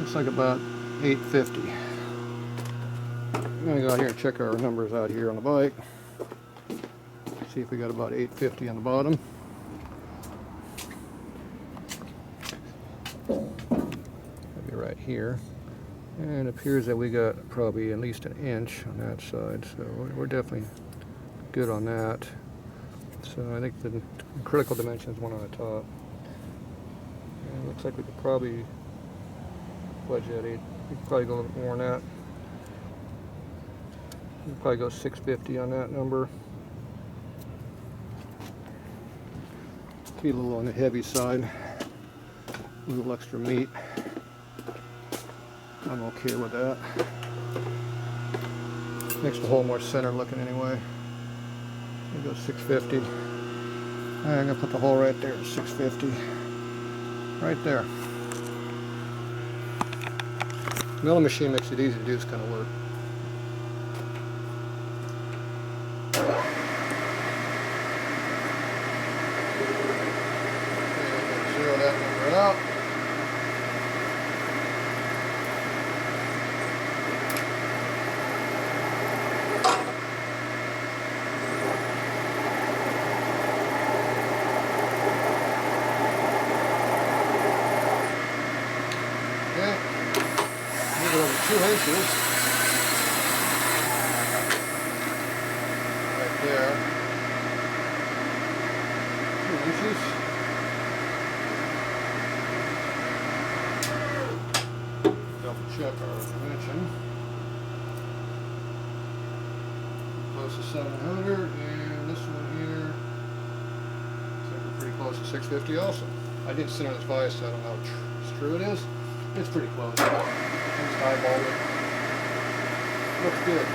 Looks like about 850. I'm gonna go out here and check our numbers out here on the bike. See if we got about 850 on the bottom. Maybe right here. And it appears that we got probably at least an inch on that side, so we're definitely good on that. So I think the critical dimension is one on the top. And it looks like we could probably budget 8. We could probably go a little bit more on that. We could probably go 650 on that number. Be a little on the heavy side. A little extra meat. I'm okay with that. Makes the hole more center looking anyway. I'm gonna go 650. Alright, I'm gonna put the hole right there at 650. Right there. Milling machine makes it easy to do this kind of work. Okay, zero that number out. Over 2 inches right there. 2 inches. Double check our dimension. Close to 700, and this one here looks like we're pretty close to 650 also. I didn't center this vise, so I don't know how true it is. It's pretty close. Just eyeball it. Looks good.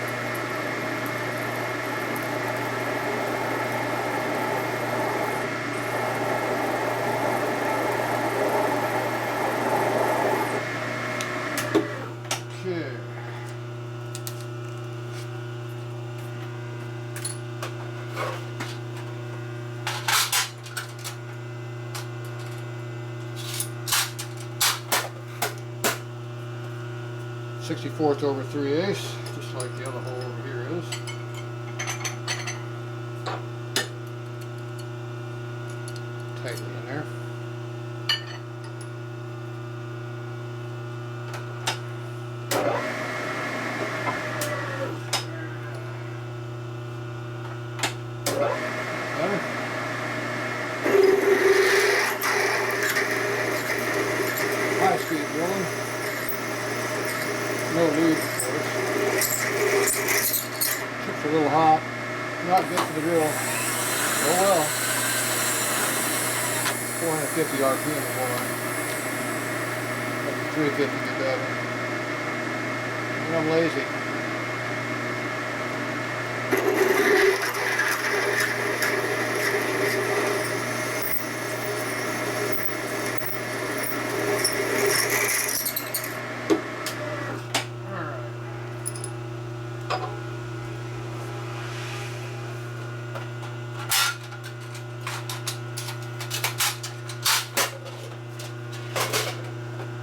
Okay. /64 over 3/8, just like the other hole over here is. Tightly in there. High speed drilling. No lube, of course. Chips are a little hot. Not good for the drill. Oh well. 450 RPM or more. Up to 350 get better. And I'm lazy.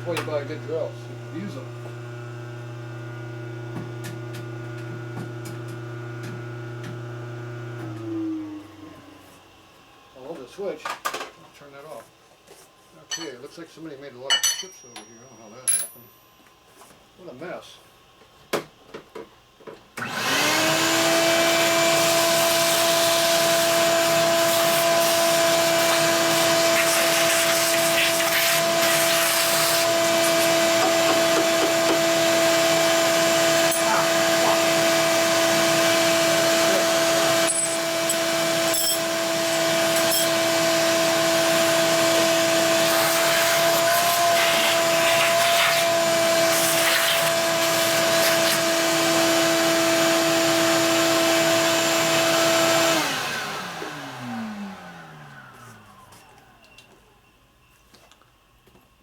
Before you buy a good drill, so you can use them. I love the switch. I'll turn that off. Okay, it looks like somebody made a lot of chips over here. I don't know how that happened. What a mess.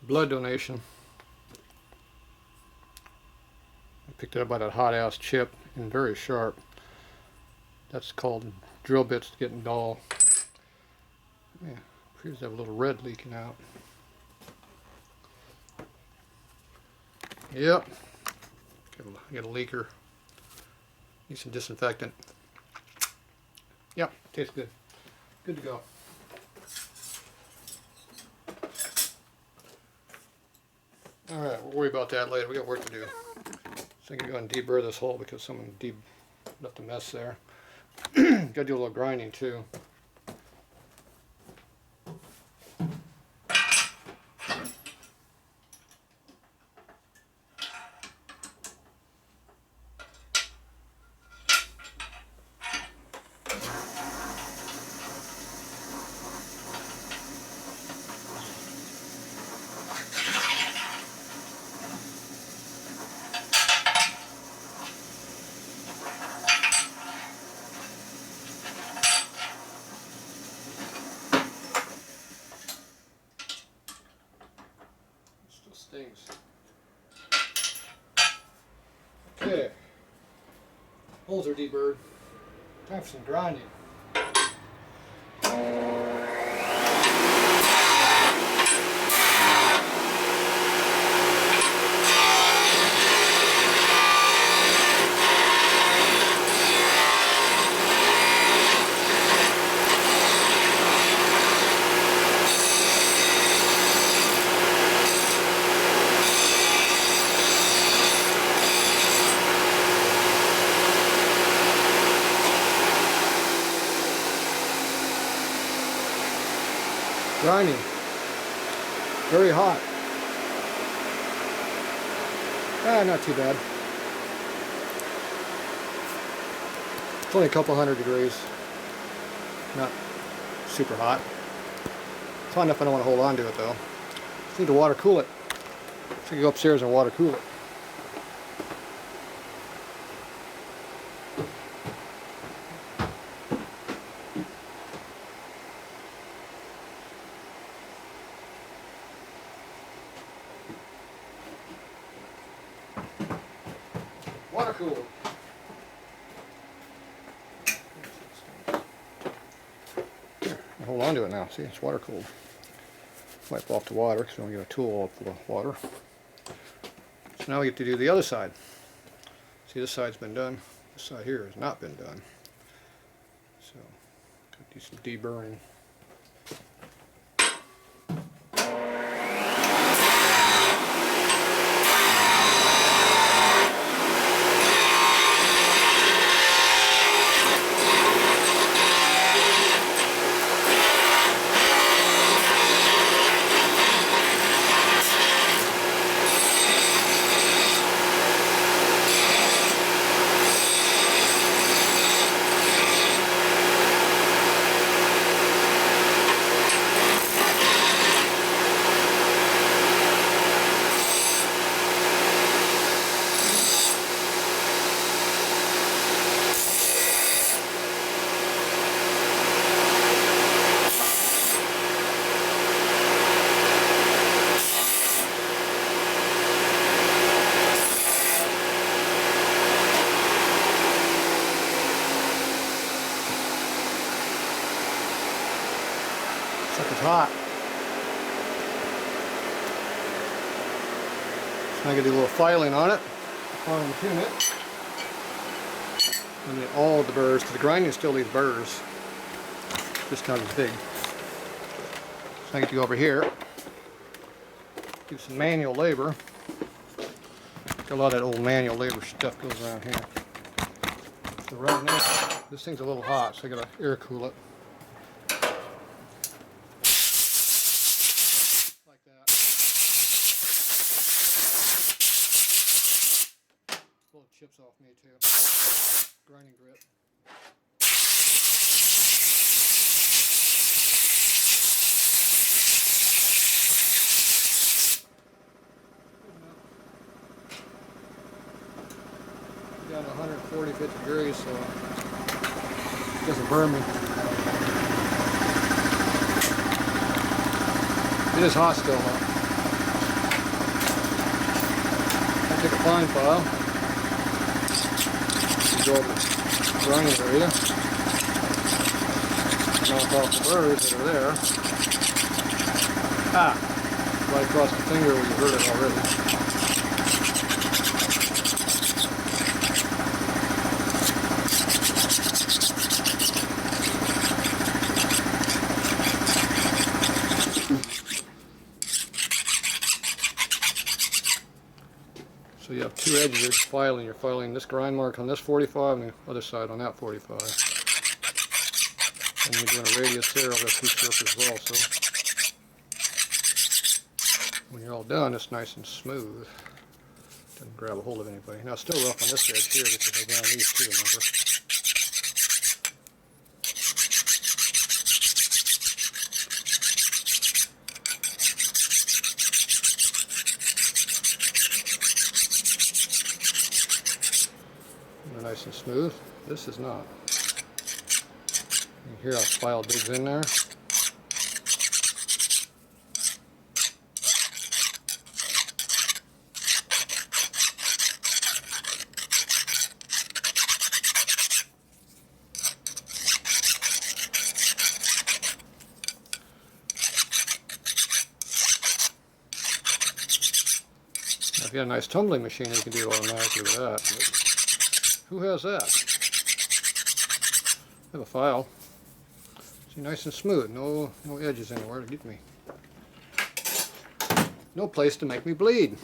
Blood donation. I picked it up by that hot ass chip and very sharp. That's called drill bits getting dull. Yeah, appears to have a little red leaking out. Yep. Get a leaker. Need some disinfectant. Yep, tastes good. Good to go. Alright, we'll worry about that later. We got work to do. So I'm going to go and deburr this hole because someone left a mess there. Got to do a little grinding too. Stings. Okay, holes are deburred. Time for some grinding. Grinding. Very hot. Not too bad. It's only a couple hundred degrees. Not super hot. It's hot enough I don't want to hold on to it though. Just need to water cool it. So I can go upstairs and water cool it. Water cooled. Hold on to it now. See, it's water cooled. Wipe off the water because we don't get a tool all full of water. So now we get to do the other side. See, this side's been done. This side here has not been done. So, gotta do some deburring. Sucker's hot. So I'm going to do a little filing on it, fine tune it, and then all of the burrs, because the grinding still leaves burrs, just not as big. So I get to go over here, do some manual labor. A lot of that old manual labor stuff goes around here. So right now, this thing's a little hot, so I got to air cool it. Chips off me too. Grinding grip. Got 140, 50 degrees, so it doesn't burn me. It is hot still though. I'll take a fine file. Go over the grinding area, knock off the burrs that are there. Right across the finger where you heard it already. So you have two edges you're filing. You're filing this grind mark on this 45 and the other side on that 45. And you're doing a radius there of the two surfaces also. When you're all done, it's nice and smooth. Doesn't grab a hold of anybody. Now it's still rough on this edge here because I got these too, remember? They're nice and smooth. This is not. You hear how file digs in there? If you got a nice tumbling machine, you can do it automatically with that. But who has that? I have a file. See, nice and smooth. No edges anywhere to get me. No place to make me bleed.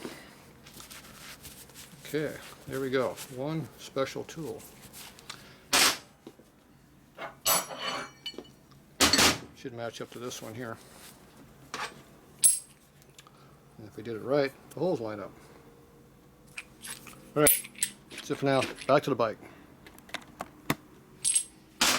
Okay, there we go. One special tool. Should match up to this one here. And if we did it right, the holes line up. Alright, that's it for now. Back to the bike.